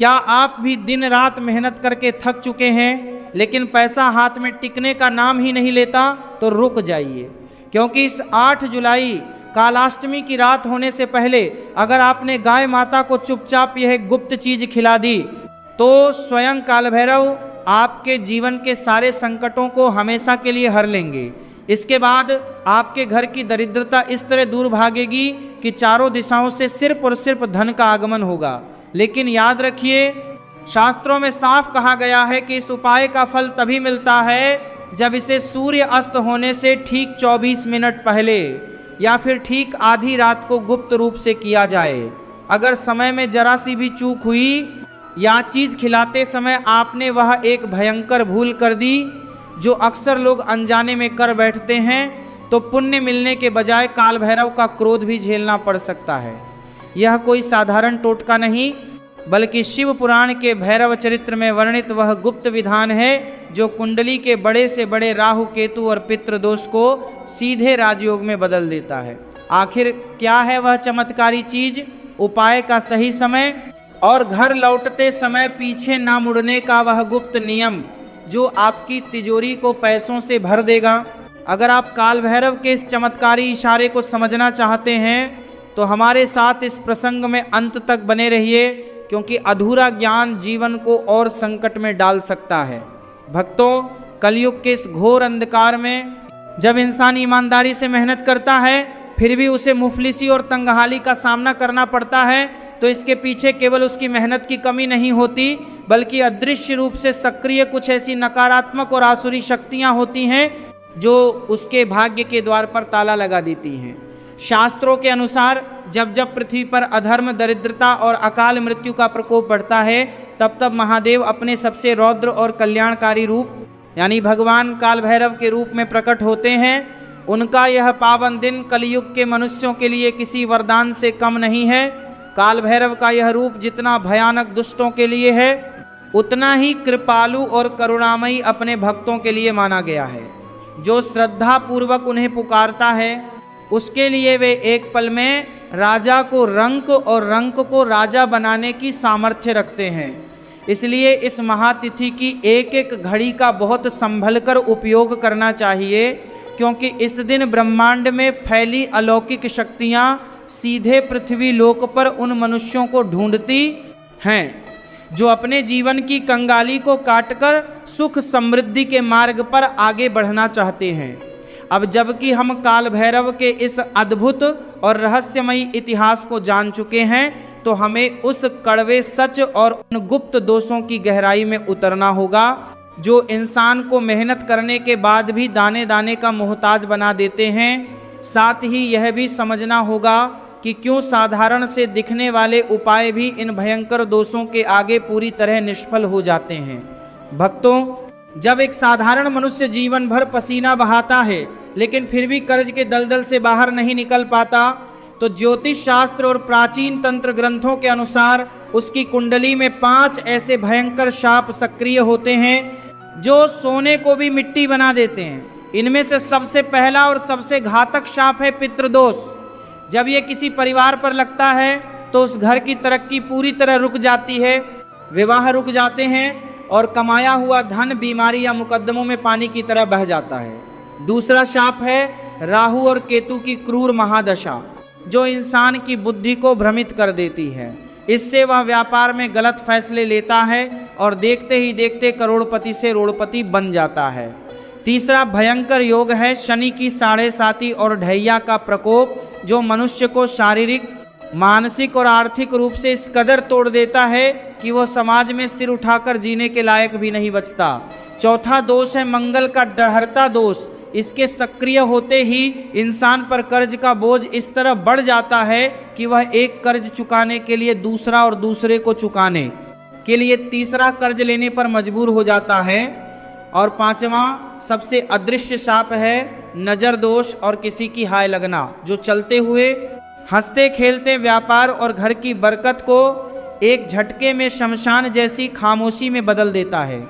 क्या आप भी दिन रात मेहनत करके थक चुके हैं लेकिन पैसा हाथ में टिकने का नाम ही नहीं लेता? तो रुक जाइए, क्योंकि इस 8 जुलाई कालाष्टमी की रात होने से पहले अगर आपने गाय माता को चुपचाप यह गुप्त चीज खिला दी तो स्वयं काल भैरव आपके जीवन के सारे संकटों को हमेशा के लिए हर लेंगे। इसके बाद आपके घर की दरिद्रता इस तरह दूर भागेगी कि चारों दिशाओं से सिर्फ और सिर्फ धन का आगमन होगा। लेकिन याद रखिए, शास्त्रों में साफ कहा गया है कि इस उपाय का फल तभी मिलता है जब इसे सूर्य अस्त होने से ठीक 24 मिनट पहले या फिर ठीक आधी रात को गुप्त रूप से किया जाए। अगर समय में जरा सी भी चूक हुई या चीज खिलाते समय आपने वह एक भयंकर भूल कर दी जो अक्सर लोग अनजाने में कर बैठते हैं, तो पुण्य मिलने के बजाय काल भैरव का क्रोध भी झेलना पड़ सकता है। यह कोई साधारण टोटका नहीं, बल्कि शिव पुराण के भैरव चरित्र में वर्णित वह गुप्त विधान है जो कुंडली के बड़े से बड़े राहु केतु और पितृदोष को सीधे राजयोग में बदल देता है। आखिर क्या है वह चमत्कारी चीज? उपाय का सही समय और घर लौटते समय पीछे ना मुड़ने का वह गुप्त नियम जो आपकी तिजोरी को पैसों से भर देगा। अगर आप काल भैरव के इस चमत्कारी इशारे को समझना चाहते हैं तो हमारे साथ इस प्रसंग में अंत तक बने रहिए, क्योंकि अधूरा ज्ञान जीवन को और संकट में डाल सकता है। भक्तों, कलयुग के इस घोर अंधकार में जब इंसान ईमानदारी से मेहनत करता है फिर भी उसे मुफलिसी और तंगहाली का सामना करना पड़ता है, तो इसके पीछे केवल उसकी मेहनत की कमी नहीं होती, बल्कि अदृश्य रूप से सक्रिय कुछ ऐसी नकारात्मक और आसुरी शक्तियां होती हैं जो उसके भाग्य के द्वार पर ताला लगा देती हैं। शास्त्रों के अनुसार जब जब पृथ्वी पर अधर्म, दरिद्रता और अकाल मृत्यु का प्रकोप बढ़ता है, तब तब महादेव अपने सबसे रौद्र और कल्याणकारी रूप यानी भगवान काल भैरव के रूप में प्रकट होते हैं। उनका यह पावन दिन कलयुग के मनुष्यों के लिए किसी वरदान से कम नहीं है। काल भैरव का यह रूप जितना भयानक दुष्टों के लिए है, उतना ही कृपालु और करुणामयी अपने भक्तों के लिए माना गया है। जो श्रद्धा पूर्वक उन्हें पुकारता है उसके लिए वे एक पल में राजा को रंक और रंक को राजा बनाने की सामर्थ्य रखते हैं। इसलिए इस महातिथि की एक एक घड़ी का बहुत संभल कर उपयोग करना चाहिए, क्योंकि इस दिन ब्रह्मांड में फैली अलौकिक शक्तियाँ सीधे पृथ्वी लोक पर उन मनुष्यों को ढूंढती हैं जो अपने जीवन की कंगाली को काटकर सुख समृद्धि के मार्ग पर आगे बढ़ना चाहते हैं। अब जबकि हम काल भैरव के इस अद्भुत और रहस्यमयी इतिहास को जान चुके हैं, तो हमें उस कड़वे सच और उन गुप्त दोषों की गहराई में उतरना होगा जो इंसान को मेहनत करने के बाद भी दाने दाने का मोहताज बना देते हैं। साथ ही यह भी समझना होगा कि क्यों साधारण से दिखने वाले उपाय भी इन भयंकर दोषों के आगे पूरी तरह निष्फल हो जाते हैं। भक्तों, जब एक साधारण मनुष्य जीवन भर पसीना बहाता है लेकिन फिर भी कर्ज के दलदल से बाहर नहीं निकल पाता, तो ज्योतिष शास्त्र और प्राचीन तंत्र ग्रंथों के अनुसार उसकी कुंडली में 5 ऐसे भयंकर शाप सक्रिय होते हैं जो सोने को भी मिट्टी बना देते हैं। इनमें से सबसे पहला और सबसे घातक शाप है पितृदोष। जब ये किसी परिवार पर लगता है तो उस घर की तरक्की पूरी तरह रुक जाती है, विवाह रुक जाते हैं और कमाया हुआ धन बीमारी या मुकद्दमों में पानी की तरह बह जाता है। दूसरा शाप है राहु और केतु की क्रूर महादशा, जो इंसान की बुद्धि को भ्रमित कर देती है। इससे वह व्यापार में गलत फैसले लेता है और देखते ही देखते करोड़पति से रोड़पति बन जाता है। तीसरा भयंकर योग है शनि की 7.5 और ढैया का प्रकोप, जो मनुष्य को शारीरिक, मानसिक और आर्थिक रूप से इस कदर तोड़ देता है कि वह समाज में सिर उठाकर जीने के लायक भी नहीं बचता। चौथा दोष है मंगल का डहरता दोष। इसके सक्रिय होते ही इंसान पर कर्ज का बोझ इस तरह बढ़ जाता है कि वह एक कर्ज चुकाने के लिए दूसरा और दूसरे को चुकाने के लिए तीसरा कर्ज लेने पर मजबूर हो जाता है। और पांचवा सबसे अदृश्य शाप है नजर दोष और किसी की हाय लगना, जो चलते हुए हंसते खेलते व्यापार और घर की बरकत को एक झटके में शमशान जैसी खामोशी में बदल देता है।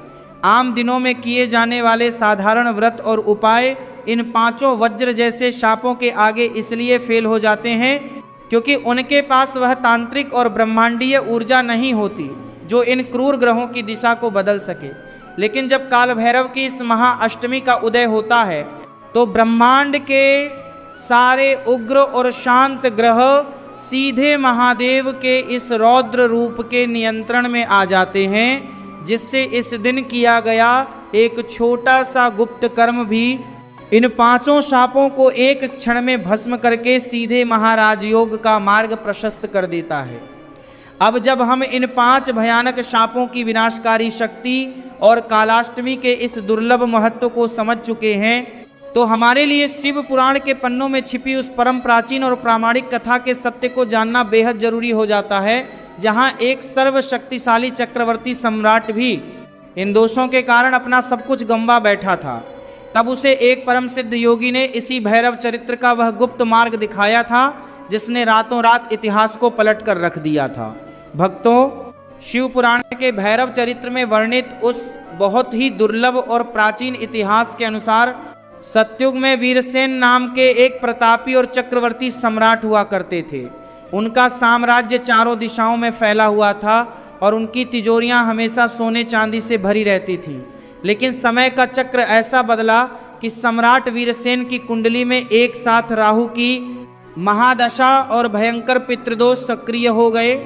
आम दिनों में किए जाने वाले साधारण व्रत और उपाय इन 5 वज्र जैसे शापों के आगे इसलिए फेल हो जाते हैं क्योंकि उनके पास वह तांत्रिक और ब्रह्मांडीय ऊर्जा नहीं होती जो इन क्रूर ग्रहों की दिशा को बदल सके। लेकिन जब काल भैरव की इस महाअष्टमी का उदय होता है तो ब्रह्मांड के सारे उग्र और शांत ग्रह सीधे महादेव के इस रौद्र रूप के नियंत्रण में आ जाते हैं, जिससे इस दिन किया गया एक छोटा सा गुप्त कर्म भी इन पांचों शापों को एक क्षण में भस्म करके सीधे महाराज योग का मार्ग प्रशस्त कर देता है। अब जब हम इन 5 भयानक शापों की विनाशकारी शक्ति और कालाष्टमी के इस दुर्लभ महत्व को समझ चुके हैं तो हमारे लिए शिव पुराण के पन्नों में छिपी उस परम प्राचीन और प्रामाणिक कथा के सत्य को जानना बेहद जरूरी हो जाता है, जहां एक सर्वशक्तिशाली चक्रवर्ती सम्राट भी इन दोषों के कारण अपना सब कुछ गंवा बैठा था। तब उसे एक परम सिद्ध योगी ने इसी भैरव चरित्र का वह गुप्त मार्ग दिखाया था जिसने रातों रात इतिहास को पलट कर रख दिया था। भक्तों, शिव पुराण के भैरव चरित्र में वर्णित उस बहुत ही दुर्लभ और प्राचीन इतिहास के अनुसार सतयुग में वीरसेन नाम के एक प्रतापी और चक्रवर्ती सम्राट हुआ करते थे। उनका साम्राज्य चारों दिशाओं में फैला हुआ था और उनकी तिजोरियां हमेशा सोने चांदी से भरी रहती थीं। लेकिन समय का चक्र ऐसा बदला कि सम्राट वीरसेन की कुंडली में एक साथ राहु की महादशा और भयंकर पितृदोष सक्रिय हो गए।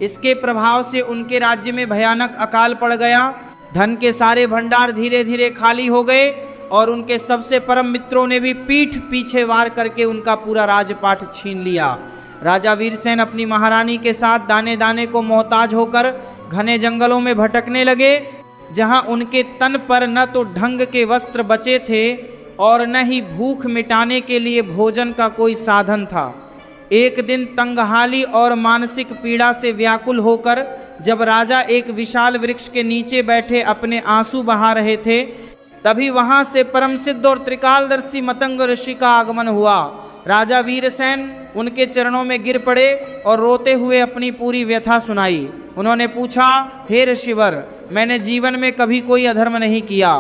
इसके प्रभाव से उनके राज्य में भयानक अकाल पड़ गया। धन के सारे भंडार धीरे धीरे खाली हो गए और उनके सबसे परम मित्रों ने भी पीठ पीछे वार करके उनका पूरा राजपाट छीन लिया। राजा वीरसेन अपनी महारानी के साथ दाने दाने को मोहताज होकर घने जंगलों में भटकने लगे, जहां उनके तन पर न तो ढंग के वस्त्र बचे थे और न ही भूख मिटाने के लिए भोजन का कोई साधन था। एक दिन तंगहाली और मानसिक पीड़ा से व्याकुल होकर जब राजा एक विशाल वृक्ष के नीचे बैठे अपने आंसू बहा रहे थे, तभी वहां से परम सिद्ध और त्रिकालदर्शी मतंग ऋषि का आगमन हुआ। राजा वीरसेन उनके चरणों में गिर पड़े और रोते हुए अपनी पूरी व्यथा सुनाई। उन्होंने पूछा, हे ऋषिवर, मैंने जीवन में कभी कोई अधर्म नहीं किया,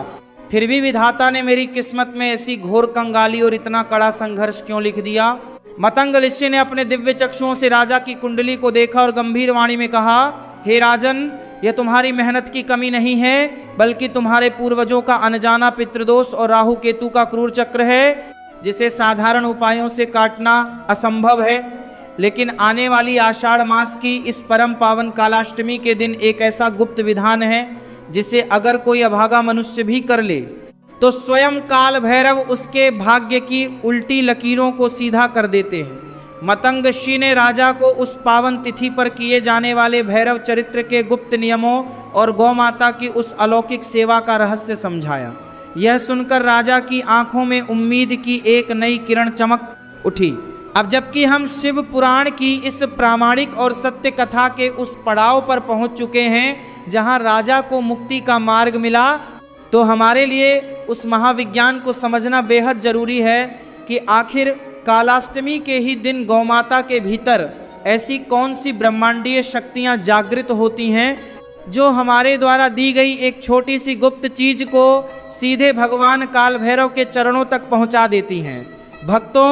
फिर भी विधाता ने मेरी किस्मत में ऐसी घोर कंगाली और इतना कड़ा संघर्ष क्यों लिख दिया? मतंग ऋषि ने अपने दिव्य चक्षुओं से राजा की कुंडली को देखा और गंभीर वाणी में कहा, हे राजन, यह तुम्हारी मेहनत की कमी नहीं है, बल्कि तुम्हारे पूर्वजों का अनजाना पितृदोष और राहु केतु का क्रूर चक्र है, जिसे साधारण उपायों से काटना असंभव है। लेकिन आने वाली आषाढ़ मास की इस परम पावन कालाष्टमी के दिन एक ऐसा गुप्त विधान है जिसे अगर कोई अभागा मनुष्य भी कर ले तो स्वयं काल भैरव उसके भाग्य की उल्टी लकीरों को सीधा कर देते हैं। मतंग ऋषि ने राजा को उस पावन तिथि पर किए जाने वाले भैरव चरित्र के गुप्त नियमों और गौ माता की उस अलौकिक सेवा का रहस्य समझाया। यह सुनकर राजा की आंखों में उम्मीद की एक नई किरण चमक उठी। अब जबकि हम शिव पुराण की इस प्रामाणिक और सत्य कथा के उस पड़ाव पर पहुंच चुके हैं जहां राजा को मुक्ति का मार्ग मिला, तो हमारे लिए उस महाविज्ञान को समझना बेहद जरूरी है कि आखिर कालाष्टमी के ही दिन गौमाता के भीतर ऐसी कौन सी ब्रह्मांडीय शक्तियां जागृत होती हैं जो हमारे द्वारा दी गई एक छोटी सी गुप्त चीज को सीधे भगवान काल भैरव के चरणों तक पहुंचा देती हैं। भक्तों,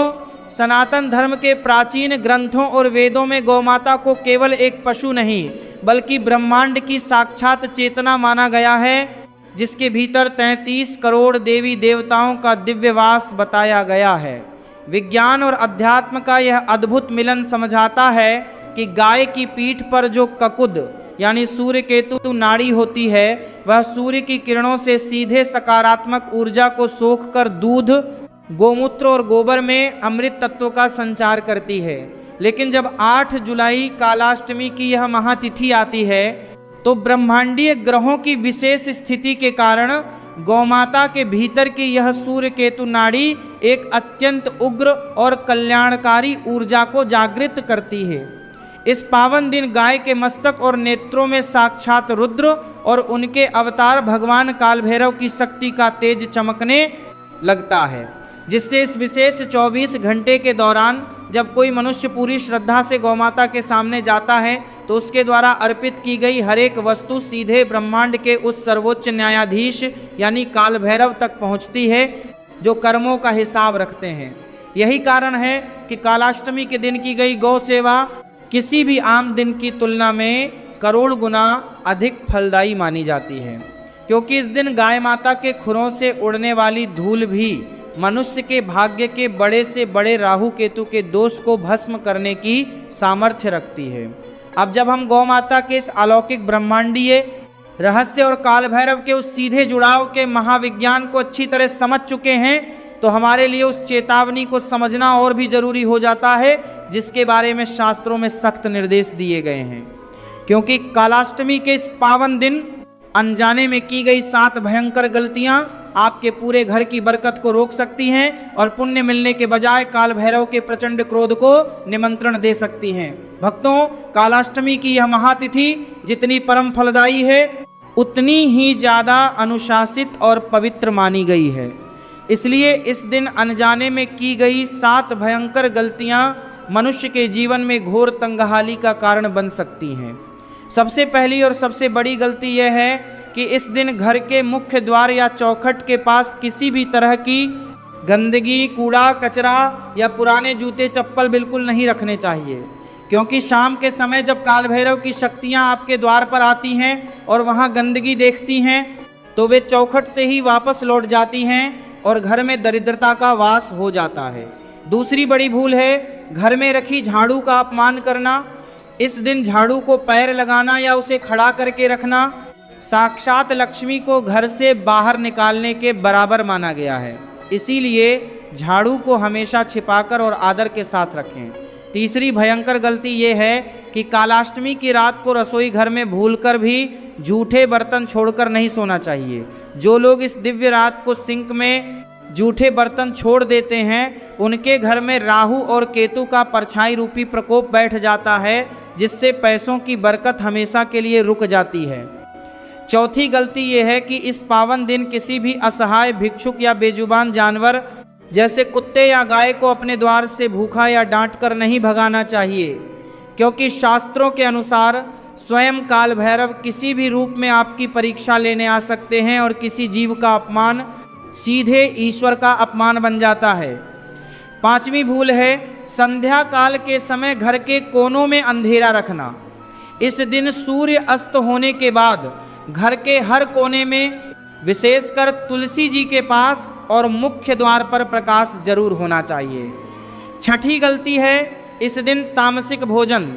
सनातन धर्म के प्राचीन ग्रंथों और वेदों में गौमाता को केवल एक पशु नहीं बल्कि ब्रह्मांड की साक्षात चेतना माना गया है, जिसके भीतर 33 करोड़ देवी देवताओं का दिव्यवास बताया गया है। विज्ञान और अध्यात्म का यह अद्भुत मिलन समझाता है कि गाय की पीठ पर जो ककुद यानी सूर्य केतु नाड़ी होती है, वह सूर्य की किरणों से सीधे सकारात्मक ऊर्जा को सोख कर दूध, गोमूत्र और गोबर में अमृत तत्व का संचार करती है। लेकिन जब 8 जुलाई कालाष्टमी की यह महातिथि आती है तो ब्रह्मांडीय ग्रहों की विशेष स्थिति के कारण गौमाता के भीतर की यह सूर्य केतु नाड़ी एक अत्यंत उग्र और कल्याणकारी ऊर्जा को जागृत करती है। इस पावन दिन गाय के मस्तक और नेत्रों में साक्षात रुद्र और उनके अवतार भगवान काल भैरव की शक्ति का तेज चमकने लगता है, जिससे इस विशेष 24 घंटे के दौरान जब कोई मनुष्य पूरी श्रद्धा से गौमाता के सामने जाता है तो उसके द्वारा अर्पित की गई हर एक वस्तु सीधे ब्रह्मांड के उस सर्वोच्च न्यायाधीश यानी काल भैरव तक पहुंचती है, जो कर्मों का हिसाब रखते हैं। यही कारण है कि कालाष्टमी के दिन की गई गौ सेवा किसी भी आम दिन की तुलना में करोड़ गुना अधिक फलदायी मानी जाती है, क्योंकि इस दिन गाय माता के खुरों से उड़ने वाली धूल भी मनुष्य के भाग्य के बड़े से बड़े राहु केतु के दोष को भस्म करने की सामर्थ्य रखती है। अब जब हम गौ माता के इस अलौकिक ब्रह्मांडीय रहस्य और काल भैरव के उस सीधे जुड़ाव के महाविज्ञान को अच्छी तरह समझ चुके हैं, तो हमारे लिए उस चेतावनी को समझना और भी जरूरी हो जाता है, जिसके बारे में शास्त्रों में सख्त निर्देश दिए गए हैं। क्योंकि कालाष्टमी के इस पावन दिन अनजाने में की गई 7 भयंकर गलतियां आपके पूरे घर की बरकत को रोक सकती हैं और पुण्य मिलने के बजाय काल भैरव के प्रचंड क्रोध को निमंत्रण दे सकती हैं। भक्तों, कालाष्टमी की यह महातिथि जितनी परम फलदायी है, उतनी ही ज़्यादा अनुशासित और पवित्र मानी गई है। इसलिए इस दिन अनजाने में की गई 7 भयंकर गलतियां मनुष्य के जीवन में घोर तंगहाली का कारण बन सकती हैं। सबसे पहली और सबसे बड़ी गलती यह है कि इस दिन घर के मुख्य द्वार या चौखट के पास किसी भी तरह की गंदगी, कूड़ा कचरा या पुराने जूते चप्पल बिल्कुल नहीं रखने चाहिए, क्योंकि शाम के समय जब काल भैरव की शक्तियां आपके द्वार पर आती हैं और वहां गंदगी देखती हैं, तो वे चौखट से ही वापस लौट जाती हैं और घर में दरिद्रता का वास हो जाता है। दूसरी बड़ी भूल है घर में रखी झाड़ू का अपमान करना। इस दिन झाड़ू को पैर लगाना या उसे खड़ा करके रखना साक्षात लक्ष्मी को घर से बाहर निकालने के बराबर माना गया है। इसीलिए झाड़ू को हमेशा छिपाकर और आदर के साथ रखें। तीसरी भयंकर गलती ये है कि कालाष्टमी की रात को रसोई घर में भूलकर भी जूठे बर्तन छोड़कर नहीं सोना चाहिए। जो लोग इस दिव्य रात को सिंक में जूठे बर्तन छोड़ देते हैं, उनके घर में राहु और केतु का परछाई रूपी प्रकोप बैठ जाता है, जिससे पैसों की बरकत हमेशा के लिए रुक जाती है। चौथी गलती यह है कि इस पावन दिन किसी भी असहाय भिक्षुक या बेजुबान जानवर जैसे कुत्ते या गाय को अपने द्वार से भूखा या डांट कर नहीं भगाना चाहिए, क्योंकि शास्त्रों के अनुसार स्वयं काल भैरव किसी भी रूप में आपकी परीक्षा लेने आ सकते हैं और किसी जीव का अपमान सीधे ईश्वर का अपमान बन जाता है। पांचवी भूल है संध्या काल के समय घर के कोनों में अंधेरा रखना। इस दिन सूर्य अस्त होने के बाद घर के हर कोने में, विशेषकर तुलसी जी के पास और मुख्य द्वार पर प्रकाश जरूर होना चाहिए। छठी गलती है इस दिन तामसिक भोजन,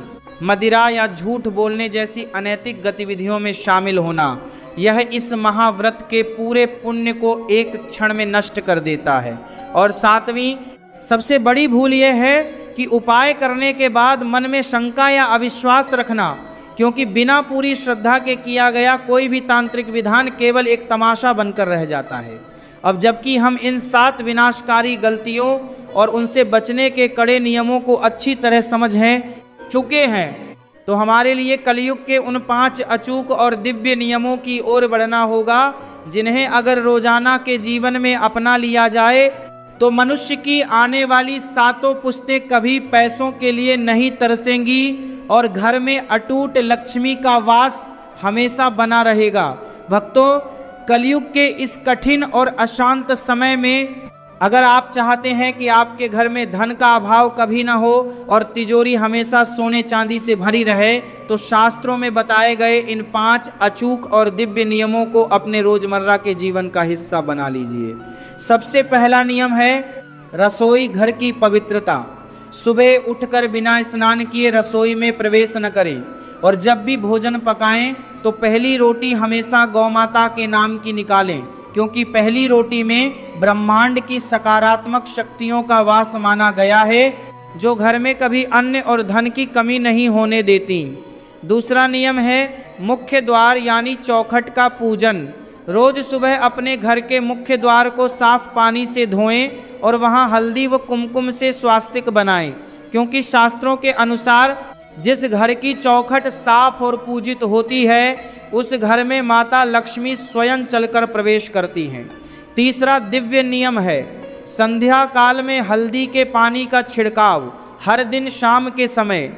मदिरा या झूठ बोलने जैसी अनैतिक गतिविधियों में शामिल होना। यह इस महाव्रत के पूरे पुण्य को एक क्षण में नष्ट कर देता है। और सातवीं सबसे बड़ी भूल यह है कि उपाय करने के बाद मन में शंका या अविश्वास रखना, क्योंकि बिना पूरी श्रद्धा के किया गया कोई भी तांत्रिक विधान केवल एक तमाशा बनकर रह जाता है। अब जबकि हम इन 7 विनाशकारी गलतियों और उनसे बचने के कड़े नियमों को अच्छी तरह समझ चुके हैं, तो हमारे लिए कलयुग के उन 5 अचूक और दिव्य नियमों की ओर बढ़ना होगा, जिन्हें अगर रोजाना के जीवन में अपना लिया जाए तो मनुष्य की आने वाली 7 पुश्तें कभी पैसों के लिए नहीं तरसेंगी और घर में अटूट लक्ष्मी का वास हमेशा बना रहेगा। भक्तों, कलयुग के इस कठिन और अशांत समय में अगर आप चाहते हैं कि आपके घर में धन का अभाव कभी ना हो और तिजोरी हमेशा सोने चांदी से भरी रहे, तो शास्त्रों में बताए गए इन 5 अचूक और दिव्य नियमों को अपने रोजमर्रा के जीवन का हिस्सा बना लीजिए। सबसे पहला नियम है रसोई घर की पवित्रता। सुबह उठकर बिना स्नान किए रसोई में प्रवेश न करें और जब भी भोजन पकाएं तो पहली रोटी हमेशा गौ माता के नाम की निकालें, क्योंकि पहली रोटी में ब्रह्मांड की सकारात्मक शक्तियों का वास माना गया है, जो घर में कभी अन्न और धन की कमी नहीं होने देती। दूसरा नियम है मुख्य द्वार यानी चौखट का पूजन। रोज सुबह अपने घर के मुख्य द्वार को साफ पानी से धोएं और वहां हल्दी व कुमकुम से स्वास्तिक बनाएं, क्योंकि शास्त्रों के अनुसार जिस घर की चौखट साफ और पूजित होती है उस घर में माता लक्ष्मी स्वयं चलकर प्रवेश करती हैं। तीसरा दिव्य नियम है संध्या काल में हल्दी के पानी का छिड़काव। हर दिन शाम के समय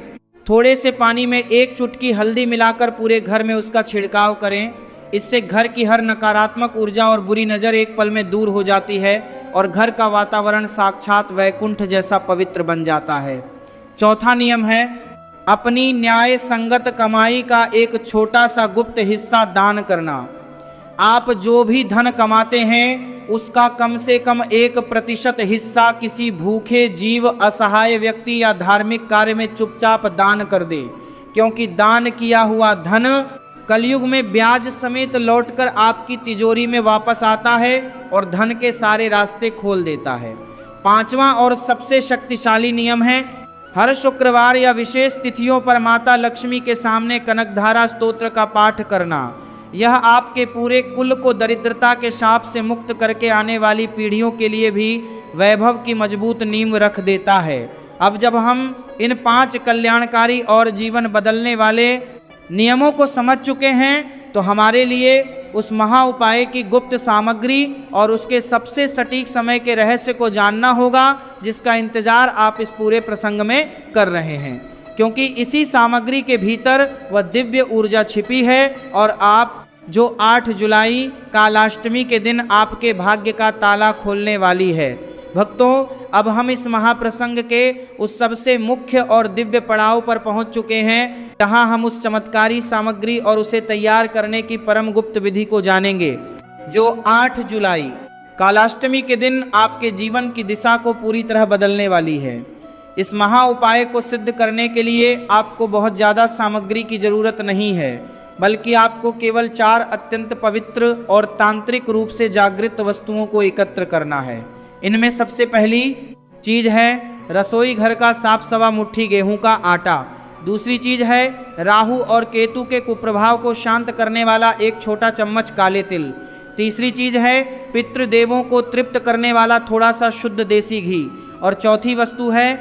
थोड़े से पानी में 1 चुटकी हल्दी मिलाकर पूरे घर में उसका छिड़काव करें। इससे घर की हर नकारात्मक ऊर्जा और बुरी नज़र एक पल में दूर हो जाती है और घर का वातावरण साक्षात वैकुंठ जैसा पवित्र बन जाता है। चौथा नियम है अपनी न्याय संगत कमाई का एक छोटा सा गुप्त हिस्सा दान करना। आप जो भी धन कमाते हैं उसका कम से कम 1% हिस्सा किसी भूखे जीव, असहाय व्यक्ति या धार्मिक कार्य में चुपचाप दान कर दे, क्योंकि दान किया हुआ धन कलयुग में ब्याज समेत लौटकर आपकी तिजोरी में वापस आता है और धन के सारे रास्ते खोल देता है। 5वां और सबसे शक्तिशाली नियम है, हर शुक्रवार या विशेष तिथियों पर माता लक्ष्मी के सामने कनकधारा स्तोत्र का पाठ करना। यह आपके पूरे कुल को दरिद्रता के शाप से मुक्त करके आने वाली पीढ़ियों के लिए भी वैभव की मजबूत नींव रख देता है। अब जब हम इन 5 कल्याणकारी और जीवन बदलने वाले नियमों को समझ चुके हैं तो हमारे लिए उस महा उपाय की गुप्त सामग्री और उसके सबसे सटीक समय के रहस्य को जानना होगा, जिसका इंतजार आप इस पूरे प्रसंग में कर रहे हैं, क्योंकि इसी सामग्री के भीतर वह दिव्य ऊर्जा छिपी है और आप जो 8 जुलाई कालाष्टमी के दिन आपके भाग्य का ताला खोलने वाली है। भक्तों, अब हम इस महाप्रसंग के उस सबसे मुख्य और दिव्य पड़ाव पर पहुंच चुके हैं, जहां हम उस चमत्कारी सामग्री और उसे तैयार करने की परम गुप्त विधि को जानेंगे, जो 8 जुलाई कालाष्टमी के दिन आपके जीवन की दिशा को पूरी तरह बदलने वाली है। इस महा उपाय को सिद्ध करने के लिए आपको बहुत ज़्यादा सामग्री की जरूरत नहीं है, बल्कि आपको केवल 4 अत्यंत पवित्र और तांत्रिक रूप से जागृत वस्तुओं को एकत्र करना है। इनमें सबसे पहली चीज है रसोई घर का साफ सवा मुट्ठी गेहूं का आटा। दूसरी चीज है राहु और केतु के कुप्रभाव को शांत करने वाला 1 छोटा चम्मच काले तिल। तीसरी चीज है पितृदेवों को तृप्त करने वाला थोड़ा सा शुद्ध देसी घी। और चौथी वस्तु है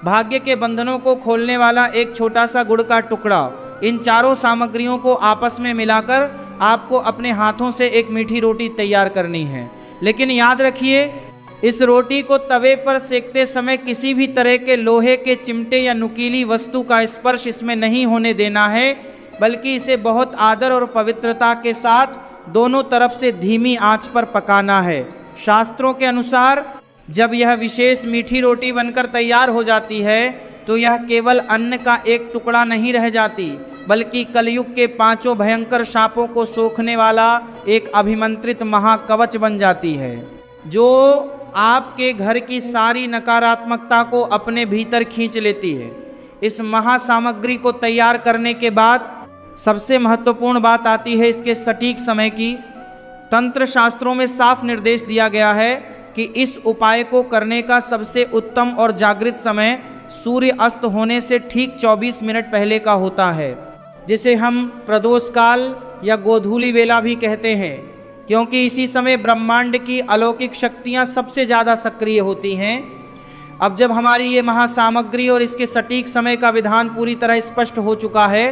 भाग्य के बंधनों को खोलने वाला 1 छोटा सा गुड़ का टुकड़ा। इन चारों सामग्रियों को आपस में मिलाकर आपको अपने हाथों से एक मीठी रोटी तैयार करनी है। लेकिन याद रखिए, इस रोटी को तवे पर सेकते समय किसी भी तरह के लोहे के चिमटे या नुकीली वस्तु का स्पर्श इसमें नहीं होने देना है, बल्कि इसे बहुत आदर और पवित्रता के साथ दोनों तरफ से धीमी आंच पर पकाना है। शास्त्रों के अनुसार जब यह विशेष मीठी रोटी बनकर तैयार हो जाती है तो यह केवल अन्न का एक टुकड़ा नहीं रह जाती, बल्कि कलयुग के 5 भयंकर शापों को सोखने वाला एक अभिमंत्रित महाकवच बन जाती है, जो आपके घर की सारी नकारात्मकता को अपने भीतर खींच लेती है। इस महासामग्री को तैयार करने के बाद सबसे महत्वपूर्ण बात आती है इसके सटीक समय की। तंत्र शास्त्रों में साफ निर्देश दिया गया है कि इस उपाय को करने का सबसे उत्तम और जागृत समय सूर्य अस्त होने से ठीक 24 मिनट पहले का होता है, जिसे हम प्रदोष काल या गोधूली वेला भी कहते हैं, क्योंकि इसी समय ब्रह्मांड की अलौकिक शक्तियां सबसे ज़्यादा सक्रिय होती हैं। अब जब हमारी ये महासामग्री और इसके सटीक समय का विधान पूरी तरह स्पष्ट हो चुका है,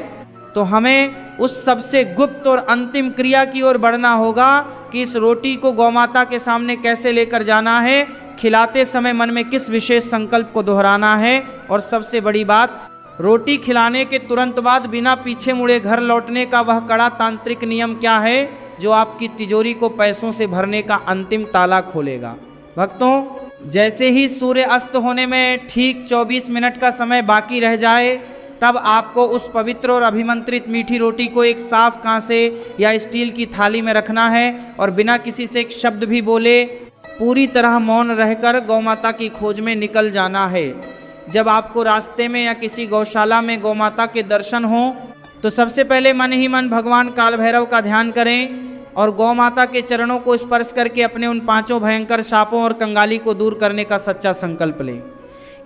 तो हमें उस सबसे गुप्त और अंतिम क्रिया की ओर बढ़ना होगा कि इस रोटी को गौमाता के सामने कैसे लेकर जाना है, खिलाते समय मन में किस विशेष संकल्प को दोहराना है, और सबसे बड़ी बात, रोटी खिलाने के तुरंत बाद बिना पीछे मुड़े घर लौटने का वह कड़ा तांत्रिक नियम क्या है जो आपकी तिजोरी को पैसों से भरने का अंतिम ताला खोलेगा। भक्तों, जैसे ही सूर्य अस्त होने में ठीक 24 मिनट का समय बाकी रह जाए, तब आपको उस पवित्र और अभिमंत्रित मीठी रोटी को एक साफ कांसे या स्टील की थाली में रखना है और बिना किसी से एक शब्द भी बोले पूरी तरह मौन रहकर गौमाता की खोज में निकल जाना है। जब आपको रास्ते में या किसी गौशाला में गौमाता के दर्शन हो तो सबसे पहले मन ही मन भगवान काल भैरव का ध्यान करें और गौमाता के चरणों को स्पर्श करके अपने उन 5 भयंकर शापों और कंगाली को दूर करने का सच्चा संकल्प लें।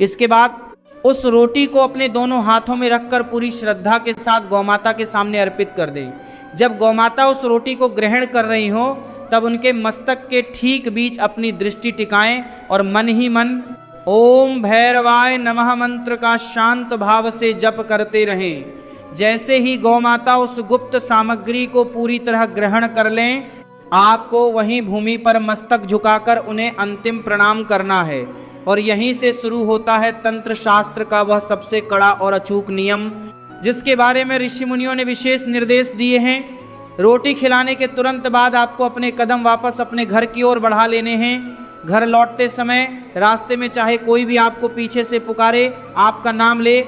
इसके बाद उस रोटी को अपने दोनों हाथों में रखकर पूरी श्रद्धा के साथ गौमाता के सामने अर्पित कर दें। जब गौमाता उस रोटी को ग्रहण कर रही हो, तब उनके मस्तक के ठीक बीच अपनी दृष्टि टिकाएं और मन ही मन ओम भैरवाय नमः मंत्र का शांत भाव से जप करते रहें। जैसे ही गौमाता उस गुप्त सामग्री को पूरी तरह ग्रहण कर लें, आपको वहीं भूमि पर मस्तक झुकाकर उन्हें अंतिम प्रणाम करना है। और यहीं से शुरू होता है तंत्र शास्त्र का वह सबसे कड़ा और अचूक नियम, जिसके बारे में ऋषि मुनियों ने विशेष निर्देश दिए हैं। रोटी खिलाने के तुरंत बाद आपको अपने कदम वापस अपने घर की ओर बढ़ा लेने हैं। घर लौटते समय रास्ते में चाहे कोई भी आपको पीछे से पुकारे, आपका नाम ले,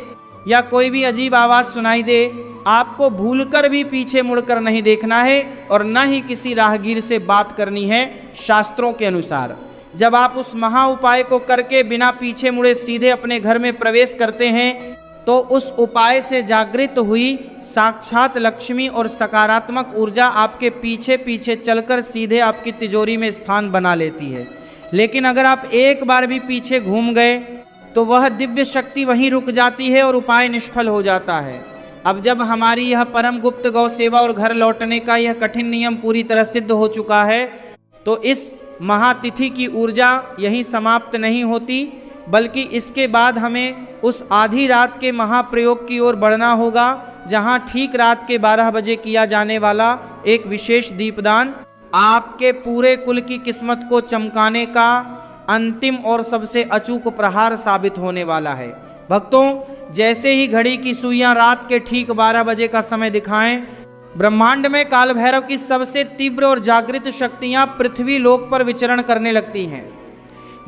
या कोई भी अजीब आवाज़ सुनाई दे, आपको भूलकर भी पीछे मुड़कर नहीं देखना है और न ही किसी राहगीर से बात करनी है शास्त्रों के अनुसार। जब आप उस महा उपाय को करके बिना पीछे मुड़े सीधे अपने घर में प्रवेश करते हैं तो उस उपाय से जागृत हुई साक्षात लक्ष्मी और सकारात्मक ऊर्जा आपके पीछे पीछे चलकर सीधे आपकी तिजोरी में स्थान बना लेती है। लेकिन अगर आप एक बार भी पीछे घूम गए तो वह दिव्य शक्ति वहीं रुक जाती है और उपाय निष्फल हो जाता है। अब जब हमारी यह परम गुप्त गौ सेवा और घर लौटने का यह कठिन नियम पूरी तरह सिद्ध हो चुका है तो इस महातिथि की ऊर्जा यहीं समाप्त नहीं होती, बल्कि इसके बाद हमें उस आधी रात के महाप्रयोग की ओर बढ़ना होगा, जहां ठीक रात के 12 बजे किया जाने वाला एक विशेष दीपदान आपके पूरे कुल की किस्मत को चमकाने का अंतिम और सबसे अचूक प्रहार साबित होने वाला है। भक्तों, जैसे ही घड़ी की सुइयां रात के ठीक 12 बजे का समय दिखाएं, ब्रह्मांड में काल भैरव की सबसे तीव्र और जागृत शक्तियां पृथ्वी लोक पर विचरण करने लगती हैं।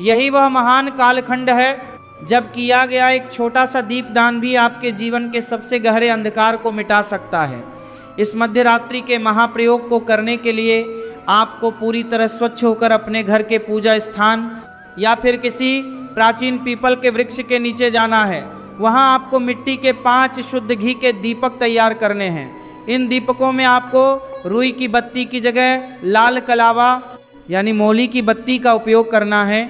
यही वह महान कालखंड है जब किया गया एक छोटा सा दीपदान भी आपके जीवन के सबसे गहरे अंधकार को मिटा सकता है। इस मध्य रात्रि के महाप्रयोग को करने के लिए आपको पूरी तरह स्वच्छ होकर अपने घर के पूजा स्थान या फिर किसी प्राचीन पीपल के वृक्ष के नीचे जाना है। वहां आपको मिट्टी के 5 शुद्ध घी के दीपक तैयार करने हैं। इन दीपकों में आपको रुई की बत्ती की जगह लाल कलावा यानी मोली की बत्ती का उपयोग करना है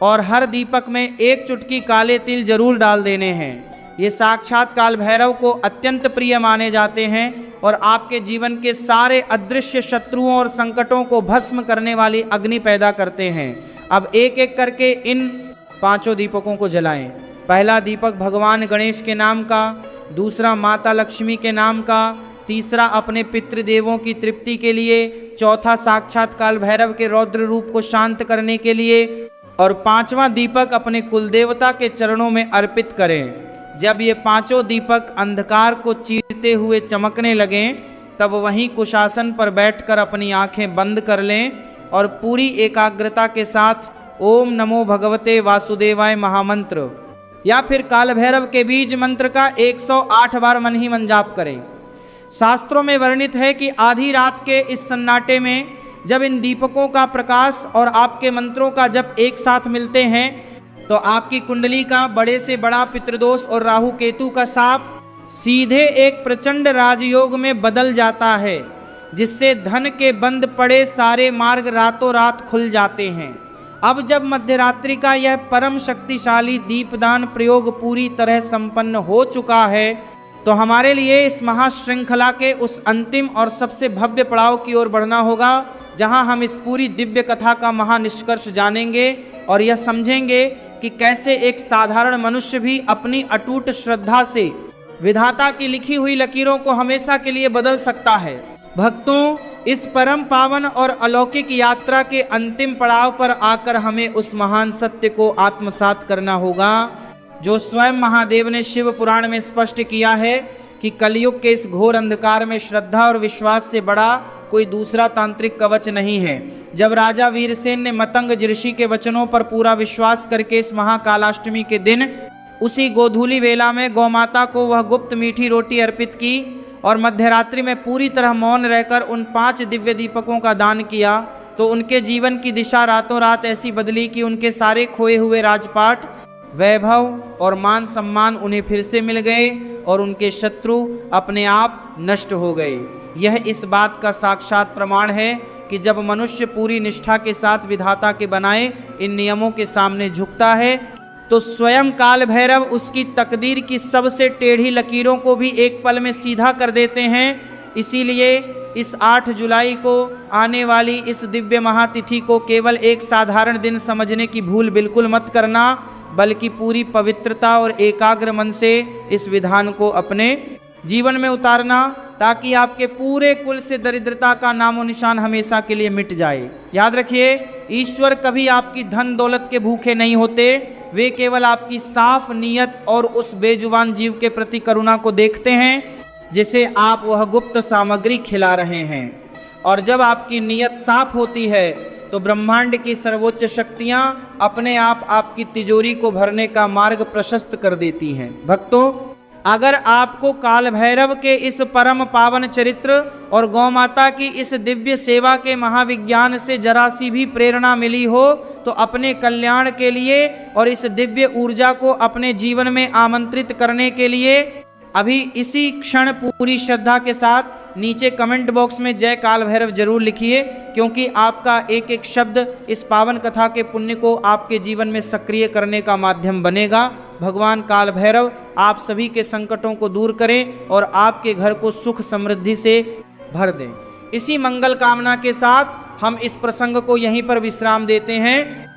और हर दीपक में 1 चुटकी काले तिल जरूर डाल देने हैं। ये साक्षात काल भैरव को अत्यंत प्रिय माने जाते हैं और आपके जीवन के सारे अदृश्य शत्रुओं और संकटों को भस्म करने वाली अग्नि पैदा करते हैं। अब एक एक करके इन 5 दीपकों को जलाएं। पहला दीपक भगवान गणेश के नाम का, दूसरा माता लक्ष्मी के नाम का, तीसरा अपने पितृदेवों की तृप्ति के लिए, चौथा साक्षात काल भैरव के रौद्र रूप को शांत करने के लिए और 5वां दीपक अपने कुलदेवता के चरणों में अर्पित करें। जब ये 5 दीपक अंधकार को चीरते हुए चमकने लगें तब वहीं कुशासन पर बैठकर अपनी आंखें बंद कर लें और पूरी एकाग्रता के साथ ओम नमो भगवते वासुदेवाय महामंत्र या फिर काल भैरव के बीज मंत्र का 108 बार मन ही मन जाप करें। शास्त्रों में वर्णित है कि आधी रात के इस सन्नाटे में जब इन दीपकों का प्रकाश और आपके मंत्रों का जप एक साथ मिलते हैं तो आपकी कुंडली का बड़े से बड़ा पितृदोष और राहु केतु का साप सीधे एक प्रचंड राजयोग में बदल जाता है, जिससे धन के बंद पड़े सारे मार्ग रातों रात खुल जाते हैं। अब जब मध्यरात्रि का यह परम शक्तिशाली दीपदान प्रयोग पूरी तरह संपन्न हो चुका है तो हमारे लिए इस महाश्रृंखला के उस अंतिम और सबसे भव्य पड़ाव की ओर बढ़ना होगा, जहां हम इस पूरी दिव्य कथा का महानिष्कर्ष जानेंगे और यह समझेंगे कि कैसे एक साधारण मनुष्य भी अपनी अटूट श्रद्धा से विधाता की लिखी हुई लकीरों को हमेशा के लिए बदल सकता है। भक्तों, इस परम पावन और अलौकिक यात्रा के अंतिम पड़ाव पर आकर हमें उस महान सत्य को आत्मसात करना होगा जो स्वयं महादेव ने शिव पुराण में स्पष्ट किया है कि कलयुग के इस घोर अंधकार में श्रद्धा और विश्वास से बड़ा कोई दूसरा तांत्रिक कवच नहीं है। जब राजा वीरसेन ने मतंग ऋषि के वचनों पर पूरा विश्वास करके इस महाकालाष्टमी के दिन उसी गोधूली वेला में गौमाता को वह गुप्त मीठी रोटी अर्पित की और मध्यरात्रि में पूरी तरह मौन रहकर उन 5 दिव्य दीपकों का दान किया तो उनके जीवन की दिशा रातों रात ऐसी बदली कि उनके सारे खोए हुए राजपाट, वैभव और मान सम्मान उन्हें फिर से मिल गए और उनके शत्रु अपने आप नष्ट हो गए। यह इस बात का साक्षात प्रमाण है कि जब मनुष्य पूरी निष्ठा के साथ विधाता के बनाए इन नियमों के सामने झुकता है तो स्वयं काल भैरव उसकी तकदीर की सबसे टेढ़ी लकीरों को भी एक पल में सीधा कर देते हैं। इसीलिए इस 8 जुलाई को आने वाली इस दिव्य महातिथि को केवल एक साधारण दिन समझने की भूल बिल्कुल मत करना, बल्कि पूरी पवित्रता और एकाग्र मन से इस विधान को अपने जीवन में उतारना, ताकि आपके पूरे कुल से दरिद्रता का नामो निशान हमेशा के लिए मिट जाए। याद रखिए, ईश्वर कभी आपकी धन दौलत के भूखे नहीं होते, वे केवल आपकी साफ नीयत और उस बेजुबान जीव के प्रति करुणा को देखते हैं जिसे आप वह गुप्त सामग्री खिला रहे हैं। और जब आपकी नीयत साफ होती है तो ब्रह्मांड की सर्वोच्च शक्तियां अपने आप आपकी तिजोरी को भरने का मार्ग प्रशस्त कर देती हैं। भक्तों, अगर आपको काल भैरव के इस परम पावन चरित्र और गौ माता की इस दिव्य सेवा के महाविज्ञान से जरा सी भी प्रेरणा मिली हो तो अपने कल्याण के लिए और इस दिव्य ऊर्जा को अपने जीवन में आमंत्रित करने के लिए अभी इसी क्षण पूरी श्रद्धा के साथ नीचे कमेंट बॉक्स में जय काल भैरव जरूर लिखिए, क्योंकि आपका एक एक शब्द इस पावन कथा के पुण्य को आपके जीवन में सक्रिय करने का माध्यम बनेगा। भगवान काल भैरव आप सभी के संकटों को दूर करें और आपके घर को सुख समृद्धि से भर दें। इसी मंगल कामना के साथ हम इस प्रसंग को यहीं पर विश्राम देते हैं।